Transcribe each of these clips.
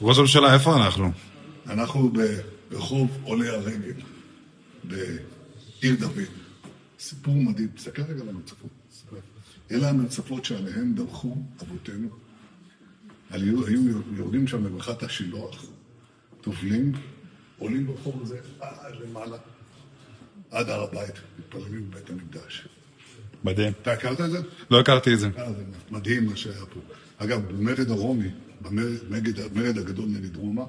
ראש הממשלה, איפה אנחנו? אנחנו ברחוב עולי הרגל, בעיר דוד. סיפור מדהים. תסתכל רגע על המרצפות. אלה המרצפות שעליהן דרכו אבותינו. היו יורדים שם לברכת השילוח, טובלים, עולים ברחוב הזה עד למעלה, עד הר הבית, מתפללים בבית המקדש. מדהים. אתה הכרת את זה? לא הכרתי את זה. זה מדהים מה שהיה פה. אגב, במרד הרומי, במרד הגדול נגד רומא,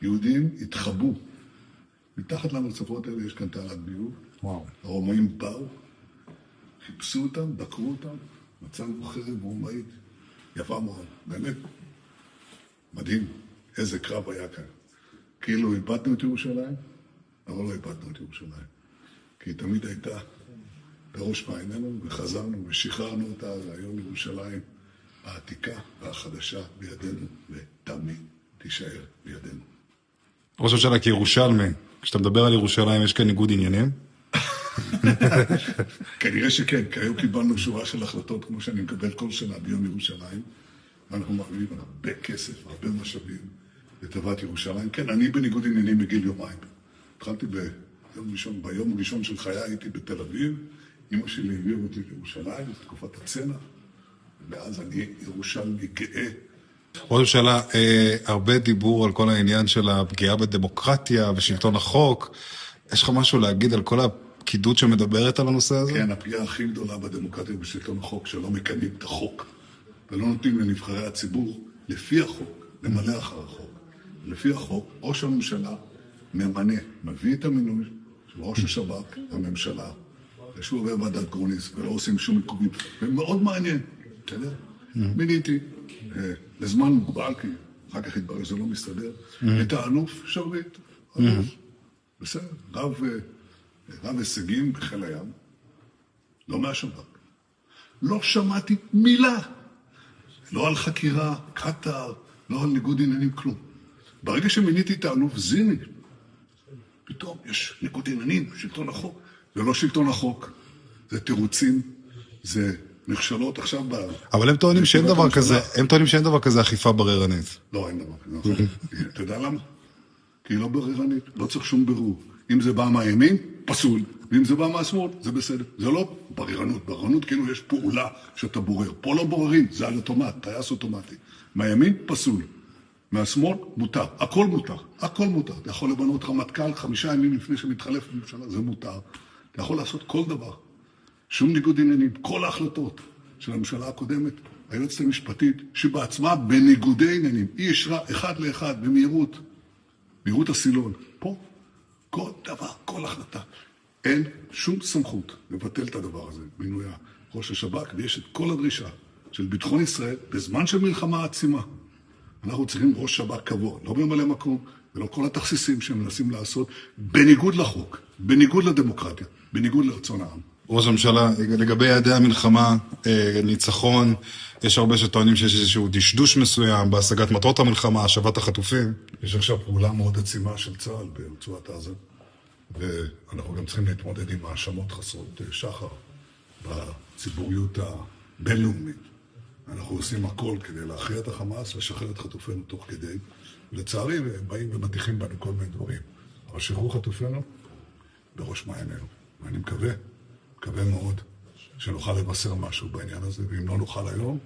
יהודים התחבאו. מתחת למרצפות האלה יש כאן תעלת ביוב. וואו. הרומאים באו, חיפשו אותם, דקרו אותם, מצאנו חרב רומאית. יפה מאוד, באמת. מדהים, איזה קרב היה כאן. כאילו איבדנו את ירושלים, אבל לא איבדנו את ירושלים. כי היא תמיד הייתה בראש מעיינינו, וחזרנו ושחררנו אותה, והיום ירושלים העתיקה והחדשה בידינו, ותמיד תישאר בידינו. ראש הממשלה, כירושלמי, כשאתה מדבר על ירושלים, יש כאן ניגוד עניינים? כנראה שכן, כי היום קיבלנו שורה של החלטות, כמו שאני מקבל כל שנה ביום ירושלים, ואנחנו מעבירים הרבה כסף, הרבה משאבים לטובת ירושלים. כן, אני בניגוד עניינים מגיל יומיים. התחלתי ביום הראשון של חיי, הייתי בתל אביב, אמא שלי העבירה אותי לירושלים, בתקופת הצנע, ואז אני ירושלמי גאה. ראש הממשלה, הרבה דיבור על כל העניין של הפגיעה בדמוקרטיה ושלטון החוק. יש לך משהו להגיד על כל הפקידות שמדברת על הנושא הזה? כן, הפגיעה הכי גדולה בדמוקרטיה ובשלטון החוק, שלא מקיימים את החוק, ולא נותנים לנבחרי הציבור, לפי החוק, למלא אחר החוק. לפי החוק, ראש הממשלה ממנה, מביא את המינוי של ראש השב"כ, הממשלה, שהוא עובר ועדת גרוניס, ולא עושים שום עיכובים. ומאוד מעניין, אתה יודע? מיניתי לזמן מוגבל, כי אחר כך התברר שזה לא מסתדר, את האלוף שרביט. אלוף, בסדר, רב הישגים בחיל הים, לא מהשב"כ. לא שמעתי מילה. לא על חקירה, קטר, לא על ניגוד עניינים, כלום. ברגע שמיניתי את האלוף זיני, פתאום יש ניגוד עניינים, שלטון החוק. זה לא שלטון החוק, זה תירוצים, זה נכשלות עכשיו אבל הם טוענים שאין דבר כזה, הם טוענים שאין דבר כזה אכיפה בררנית. לא, אין דבר כזה. אתה יודע למה? כי היא לא בררנית, לא צריך שום בירור. אם זה בא מהימין, פסול. ואם זה בא מהשמאל, זה בסדר. זה לא בררנות. בררנות כאילו יש פעולה שאתה בורר. פה לא בוררים, זה על אוטומט, טייס אוטומטי. מהימין, פסול. מהשמאל, מותר. הכל מותר. הכל מותר. אתה יכול לבנות רמטכ"ל 5 ימים לפני שמתחלף בממשלה, זה מותר. אתה יכול לעשות כל דבר. שום ניגוד עניינים. כל ההחלטות של הממשלה הקודמת, היועצת המשפטית, שבעצמה בניגודי עניינים, היא אישרה אחד לאחד במהירות, מהירות הסילון. פה, כל דבר, כל החלטה. אין שום סמכות לבטל את הדבר הזה, מינוי ראש השב"כ, ויש את כל הדרישה של ביטחון ישראל בזמן של מלחמה עצימה. אנחנו צריכים ראש שב"כ קבוע, לא ממלא מקום, ולא כל התכסיסים שהם מנסים לעשות, בניגוד לחוק, בניגוד לדמוקרטיה, בניגוד לרצון העם. ראש הממשלה, לגבי יעדי המלחמה, ניצחון, יש הרבה שטוענים שיש איזשהו דשדוש מסוים בהשגת מטרות המלחמה, השבת החטופים. יש עכשיו פעולה מאוד עצימה של צה"ל ברצועת עזה, ואנחנו גם צריכים להתמודד עם האשמות חסרות שחר בציבוריות הבינלאומית. אנחנו עושים הכל כדי להכריע את החמאס, לשחרר את חטופינו תוך כדי. לצערי, הם באים ומטיחים בנו כל מיני דברים. אבל שחרור חטופינו בראש מעיינינו. ואני מקווה מאוד שנוכל לבשר משהו בעניין הזה, ואם לא נוכל היום,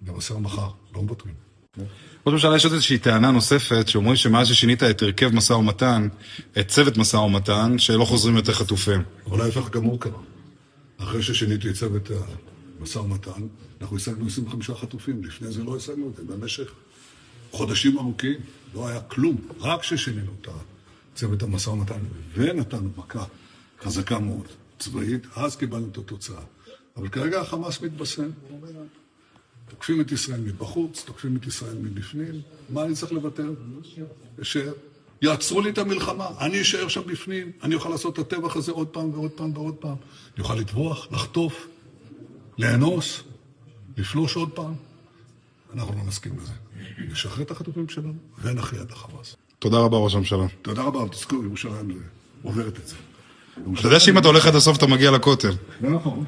נבשר מחר, לא מוותרים. ראש הממשלה, יש עוד איזושהי טענה נוספת, שאומרים שמאז ששינית את הרכב משא ומתן, את צוות משא ומתן, שלא חוזרים יותר חטופים. אבל ההפך גמור קרה. אחרי ששיניתי את צוות המשא ומתן, אנחנו השגנו 25 חטופים. לפני זה לא השגנו את זה. במשך חודשים ארוכים לא היה כלום. רק ששינינו את צוות המשא ומתן, ונתנו מכה חזקה מאוד, צבאית, אז קיבלנו את התוצאה. אבל כרגע החמאס מתבשם, תוקפים את ישראל מבחוץ, תוקפים את ישראל מבפנים. מה אני צריך לוותר? יעצרו לי את המלחמה, אני אשאר שם בפנים, אני אוכל לעשות את הטבח הזה עוד פעם ועוד פעם ועוד פעם. אני אוכל לטבוח, לחטוף, לאנוס, לפלוש עוד פעם. אנחנו לא נסכים לזה. נשחרר את החטופים שלנו ונכריע את החמאס. תודה רבה, ראש הממשלה. תודה רבה, אבל תזכור, ירושלים עוברת את זה. אתה יודע שאם אתה הולך עד הסוף אתה מגיע לכותל. זה נכון.